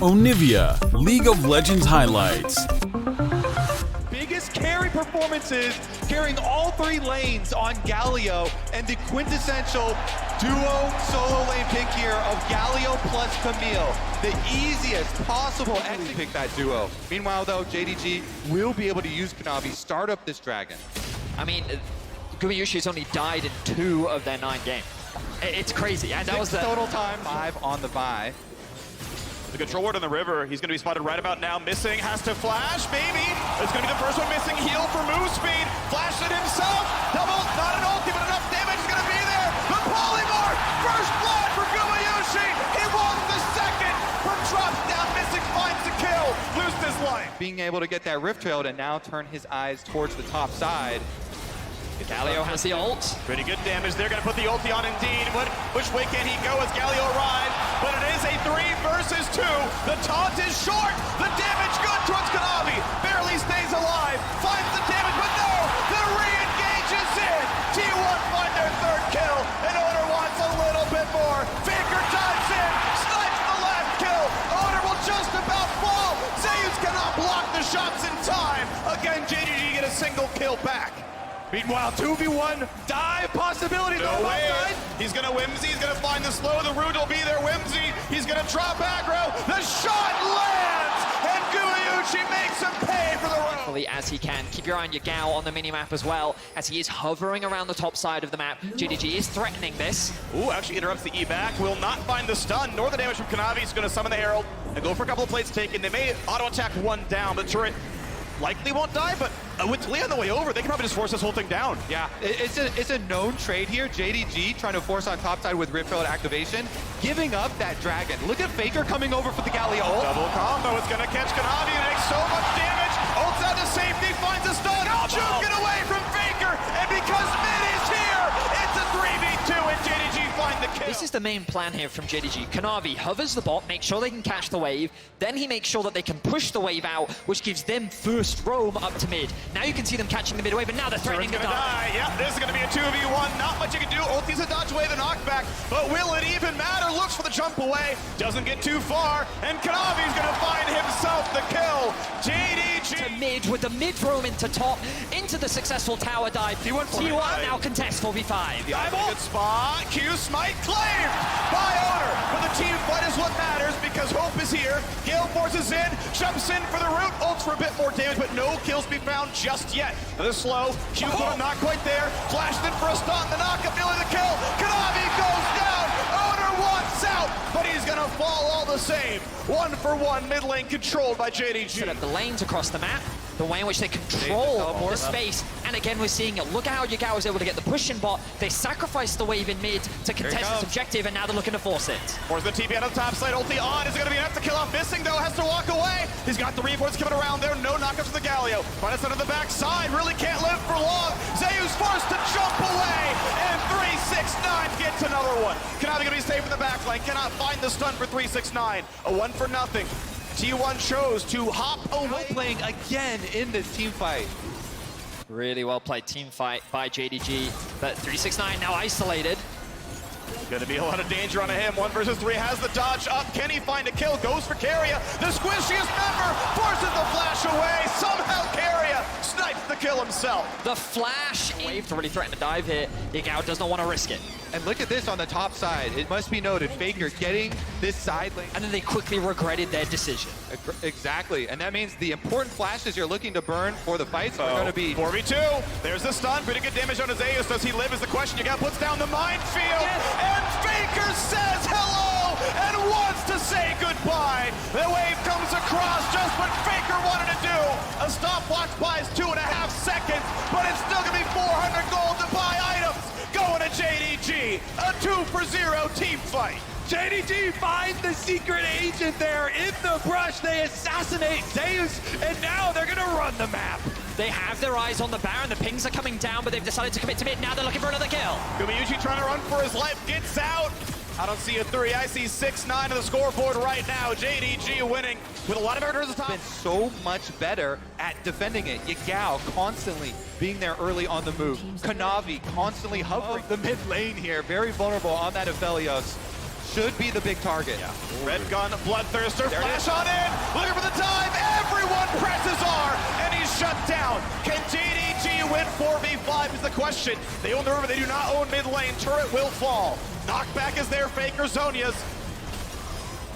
Onivia, League of Legends highlights. Biggest carry performances, carrying all three lanes on Galio, and the quintessential duo solo lane pick here of Galio plus Camille. The easiest possible exit pick that duo. Meanwhile though, JDG will be able to use Kanavi, start up this dragon. I mean, Gumayushi's only died in 2 of their 9 games. It's crazy, and that was the total time. 5 on the buy. The control ward on the river, he's going to be spotted right about now. Missing, has to flash, maybe. It's going to be the first one missing. Heal for move speed. Flashed it himself. Double, not an ulti, but enough damage is going to be there. The polymorph, first blood for Gumayushi. He wants the second from drops down. Missing finds the kill. Loses his life. Being able to get that Rift Trail and now turn his eyes towards the top side. Galio has the ult. Pretty good damage. They're going to put the ulti on indeed. Which way can he go as Galio arrives? But it is a 3 versus 2. The taunt is short. The damage good towards Kanavi. Barely stays alive. Finds the damage, but no! The re-engage is in. T1 find their 3rd kill. And Oner wants a little bit more. Faker dives in. Snipes the last kill. Oner will just about fall. Zeus cannot block the shots in time. Again, JDG get a single kill back. Meanwhile, 2v1 dive possibility. No way. He's gonna Whimsy, he's gonna find the slow, the root will be there, Whimsy. He's gonna drop aggro, the shot lands, and Gumayushi makes him pay for the road. As he can. Keep your eye on your Gao on the minimap as well, as he is hovering around the top side of the map. JDG is threatening this. Ooh, actually interrupts the E back, will not find the stun, nor the damage from Kanavi. He's gonna summon the Herald and go for a couple of plates taken. They may auto-attack one down, but turret likely won't die, but with Lee on the way over, they can probably just force this whole thing down. Yeah, it's a known trade here. JDG trying to force on top side with Rift Trail activation, giving up that dragon. Look at Faker coming over for the Galio ult. Double combo, it's gonna catch Kanavi and makes so much damage. Ults out to safety, finds a stun. Juke it away from Faker, and because mid is here, it's a 3v2 and JDG find the kill. This is the main plan here from JDG. Kanavi hovers the bot, makes sure they can catch the wave, then he makes sure that they can push the wave out, which gives them first roam up to mid. Now you can see them catching the mid wave, and now they're threatening to die. Yeah, this is going to be a 2v1. Not much you can do. Ulti's a dodge away the knockback, but will it even matter? Looks for the jump away, doesn't get too far, and Kanavi's going to find himself the kill. JDG to mid with the mid roam into top, into the successful tower dive. T1 now contest 4v5. Good spot. Q smite claimed by Oner, but the team fight is what matters because Hope is here. Gale forces in, jumps in for the root, ults for a bit more damage, but no kills be found just yet. Another slow. Q not quite there. Flashed in for a stun. The knockup, nearly the kill. Kanavi goes down. Oner wants out, but he's gonna fall all the same. 1 for 1 mid lane controlled by JDG. Set up the lanes across the map, the way in which they control the space, and again we're seeing it. Look at how Yagao was able to get the push in bot. They sacrificed the wave in mid to contest this objective, and now they're looking to force it. Force the TP out of the top side, ulti on. Is it gonna be enough to kill off? Missing though, has to walk away. He's got the reinforcements coming around there. No knockups to the Galio. Finds on the back side, really can't live for long. Zeus forced to jump away, and 369 gets another one. Kanavi gonna be safe in the back lane. Cannot find the stun for 369. A 1 for nothing. T1 chose to hop away. Playing again in this team fight. Really well played team fight by JDG, but 369 now isolated. Gonna be a lot of danger on him. 1 versus 3 has the dodge up. Can he find a kill? Goes for Carrier. The squishiest member forces the flash away. Somehow Carrier snipes the kill himself. The flash wave to really threaten to dive here. Yagao does not want to risk it. And look at this on the top side. It must be noted, Faker getting this side lane. And then they quickly regretted their decision. Exactly, and that means the important flashes you're looking to burn for the fights are going to be 4v2. There's the stun. Pretty good damage on Zeus. Does he live is the question. You got puts down the minefield. And Faker says hello and wants to say goodbye. The wave comes across just what Faker wanted to do. A stopwatch buys 2.5 seconds, but it's still going to be 400 gold to buy items. Going to JDG. A 2 for 0 team fight. JDG finds the secret agent there in the brush. They assassinate Zeus, and now they're gonna run the map. They have their eyes on the Baron. The pings are coming down, but they've decided to commit to mid. Now they're looking for another kill. Gumayushi trying to run for his life, gets out. I don't see a 3. I see 6-9 on the scoreboard right now. JDG winning with a lot of errors at the top. Been so much better at defending it. Yagao constantly being there early on the move. Kanavi constantly hovering the mid lane here. Very vulnerable on that Aphelios. should be the big target. Yeah. Red gun, Bloodthirster, flash on in, looking for the time, everyone presses R, and he's shut down. Can JDG win 4v5 is the question. They own the river, they do not own mid lane, turret will fall. Knockback is there, Faker, Zonia's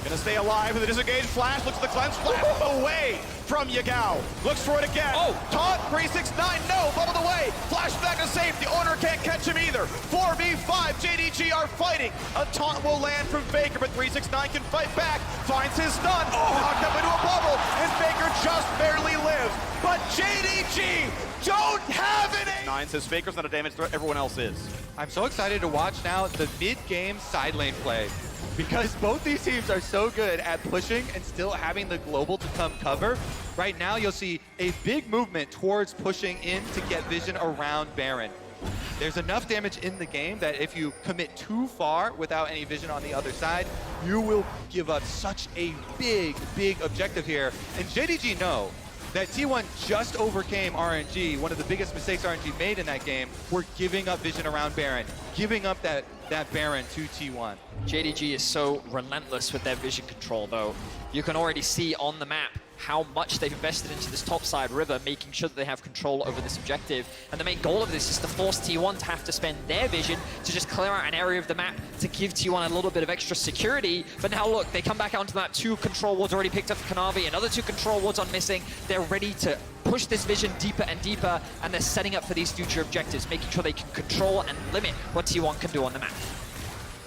gonna stay alive with a disengaged flash, looks at the cleanse, flash away from Yagao. Looks for it again. Oh, taunt, 369, no, bubbled away. Flashback to safety, Owner can't catch him either. 4v5, JDG are fighting. A taunt will land from Faker, but 369 can fight back. Finds his stun, knocked up into a bubble, and Faker just barely lives. But JDG don't have it. 9 says Faker's not a damage threat, everyone else is. I'm so excited to watch now the mid-game side lane play, because both these teams are so good at pushing and still having the global to come cover. Right now, you'll see a big movement towards pushing in to get vision around Baron. There's enough damage in the game that if you commit too far without any vision on the other side, you will give up such a big, big objective here. And JDG know that T1 just overcame RNG. One of the biggest mistakes RNG made in that game were giving up vision around Baron, giving up that Baron to T1. JDG is so relentless with their vision control, though. You can already see on the map how much they've invested into this topside river, making sure that they have control over this objective. And the main goal of this is to force T1 to have to spend their vision to just clear out an area of the map to give T1 a little bit of extra security. But now look, they come back onto the map, 2 control wards already picked up for Kanavi, another 2 control wards on missing. They're ready to push this vision deeper and deeper, and they're setting up for these future objectives, making sure they can control and limit what T1 can do on the map.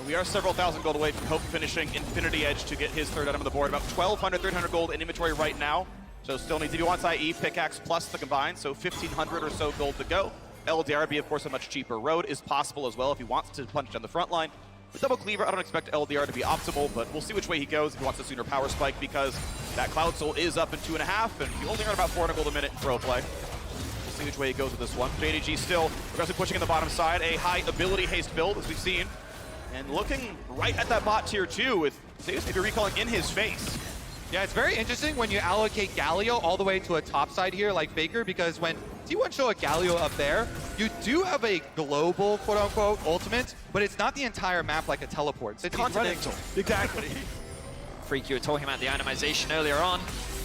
We are several thousand gold away from Hope finishing Infinity Edge to get his third item on the board. About 1,200, 1,300 gold in inventory right now. So still needs, if he wants IE, pickaxe plus the combined, so 1,500 or so gold to go. LDR, of course, a much cheaper road is possible as well if he wants to punch down the front line. With Double Cleaver, I don't expect LDR to be optimal, but we'll see which way he goes if he wants a sooner power spike, because that Cloud Soul is up in 2.5, and you only earn about 400 gold a minute in throw play. We'll see which way he goes with this one. JDG still aggressively pushing in the bottom side, a high ability haste build, as we've seen. And looking right at that bot tier 2 with Zeus, if you're recalling, in his face. Yeah, it's very interesting when you allocate Galio all the way to a top side here like Faker, because when T1 show a Galio up there, you do have a global, quote-unquote, ultimate, but it's not the entire map like a teleport. It's continental. Exactly. Freak, you were talking about the itemization earlier on,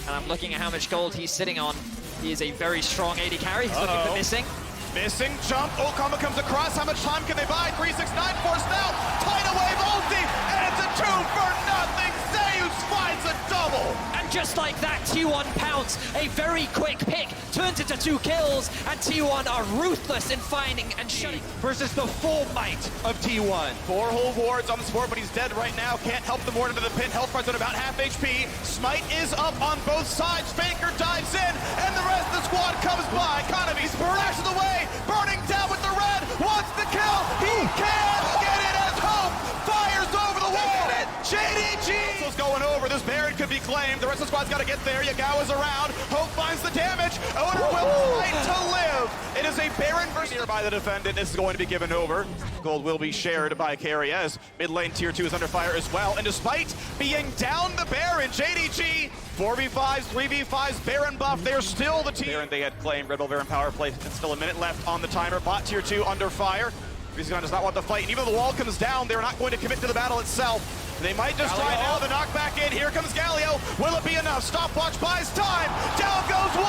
and I'm looking at how much gold he's sitting on. He is a very strong AD carry. He's looking for missing. Missing jump. Okama comes across. How much time can they buy? 369 forced out. Tidal wave ulti, and it's a 2 for nothing. Zeus finds a double. And just like that, T1 pounce. A very quick pick turns into 2 kills, and T1 are ruthless in finding and shutting. Versus the full might of T1. 4 whole wards on the support, but he's dead right now. Can't help the ward into the pit. Health bar's at about half HP. Smite is up on both sides. Faker dives in, and the rest of the squad comes by. Kanavi splashes away. Burning down with the red, wants the kill, he can't get it as Hope fires over the wall. JDG is going over, this Baron could be claimed, the rest of the squad's got to get there, Yagao is around, Hope finds the damage, Owner will fight to live. It is a Baron versus here by the defendant, this is going to be given over. Gold will be shared by Carry as mid lane tier 2 is under fire as well, and despite being down the Baron, JDG 4v5s, 3v5s, Baron buff, they're still the team. Baron they had claimed, Red Bull Baron power play, and still a minute left on the timer. Bot tier 2 under fire. Rizgon does not want the fight, and even though the wall comes down, they're not going to commit to the battle itself. They might just try now, the knockback in, here comes Galio. Will it be enough? Stopwatch buys time. Down goes 1,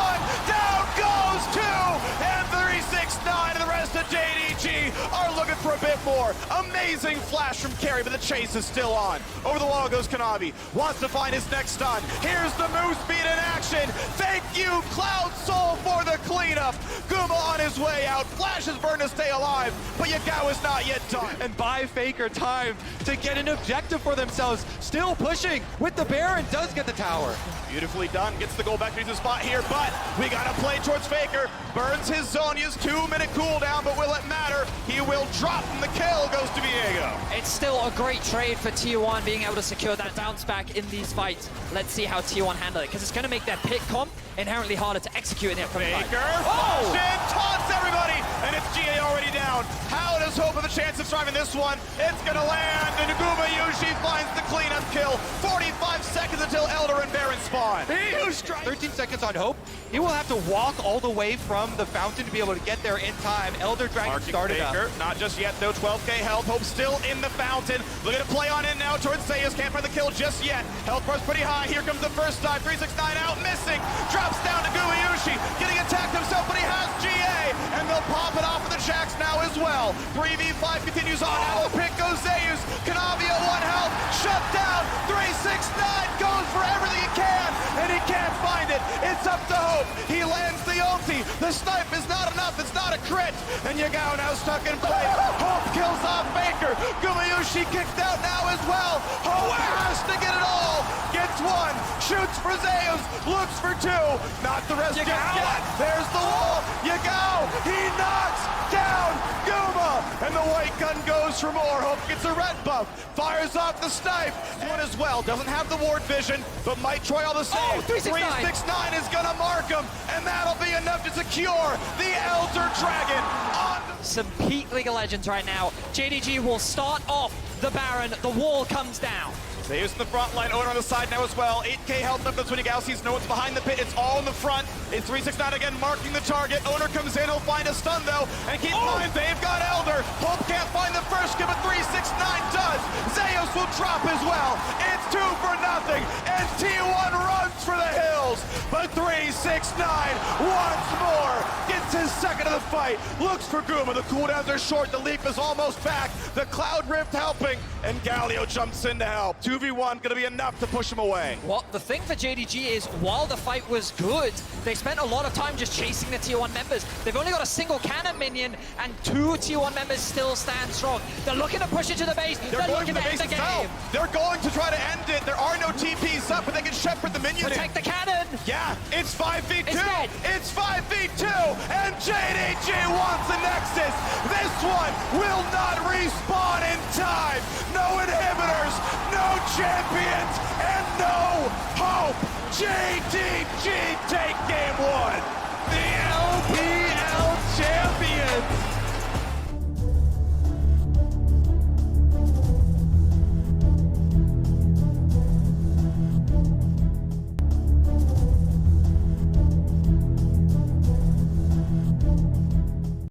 down goes 2, and 369 and the rest of JDG are looking for a bit more. Amazing flash from Carry, but the chase is still on. Over the wall goes Kanavi, wants to find his next stun. Here's the Moose Beat in action. Thank you, Cloud Soul, for the cleanup. Guma on his way out, flashes burn to stay alive, but Yagao is not yet done. And buy Faker time to get an objective for themselves. Still pushing with the Baron, does get the tower. Beautifully done, gets the goal back to the spot here, but we gotta play towards Faker. Burns his Zonia's 2-minute cooldown, but will it matter? He will drop, and the kill goes to Viego. It's still a great trade for T1 being able to secure that bounce back in these fights. Let's see how T1 handle it, because it's going to make their pick comp inherently harder to execute in the upcoming fight. Faker, taunts everybody, and it's GA already down. How does Hope have a chance of surviving this one? It's gonna land, and Guma Yushi finds the cleanup kill. 45 seconds until Elder and Baron split. respawn. 13 seconds on Hope. He will have to walk all the way from the fountain to be able to get there in time. Elder Dragon Marking started Baker, up. not just yet though, 12k health. Hope still in the fountain. Looking to play on in now towards Zeus. Can't find the kill just yet. Health bar's pretty high. Here comes the first dive. 369 out, missing. Drops down to Gumayushi. Getting attacked himself, but he has GA. And they'll pop it off of the Jacks now as well. 3v5 continues on. Now the pick goes Zeus. Kanavi at 1 health. Shut down. 369 goes for everything he can. And he can't find it. It's up to Hope. He lands the ulti. The snipe is not enough. It's not a crit. And Yagao now stuck in place. Hope kills off Baker. Gumayushi kicked out now as well. Hope has to get it all. Gets 1. Shoots for Zeus. Looks for 2. Not the rest just yet. There's the wall. Yagao. He knocks down Guma. And the white gun goes for more. Hope gets a red buff. Fires off the snipe. One as well. Doesn't have the ward vision, but might try all the same. 369 is gonna mark him, and that'll be enough to secure the Elder Dragon on Some peak League of Legends right now. JDG will start off the Baron. The wall comes down. Zeus in the front line, Owner on the side now as well. 8k health left, that's when Yagao sees no one's behind the pit. It's all in the front. It's 369 again, marking the target. Owner comes in, he'll find a stun though. And keep in mind, they've got Elder. Hope can't find the first kill, but 369 does. Zeus will drop as well. It's 2 for nothing. And T1 runs for the hills. But 369 once more gets his second of the fight. Looks for Guma. The cooldowns are short. The leap is almost back. The Cloud Rift helping. And Galio jumps in to help. 2v1 gonna be enough to push him away. What the thing for JDG is, while the fight was good, they spent a lot of time just chasing the tier 1 members. They've only got a single cannon minion, and 2 tier 1 members still stand strong. They're looking to push into the base. They're going looking to the to end base the itself. game. They're going to try to end it. There are no TPs up, but they can shepherd the minion Protect in. the cannon. Yeah, it's 5v2. It's dead. It's 5v2, and JDG wants a Nexus. This one will not respawn in time. No inhibitors, no champions, and no hope. JDG take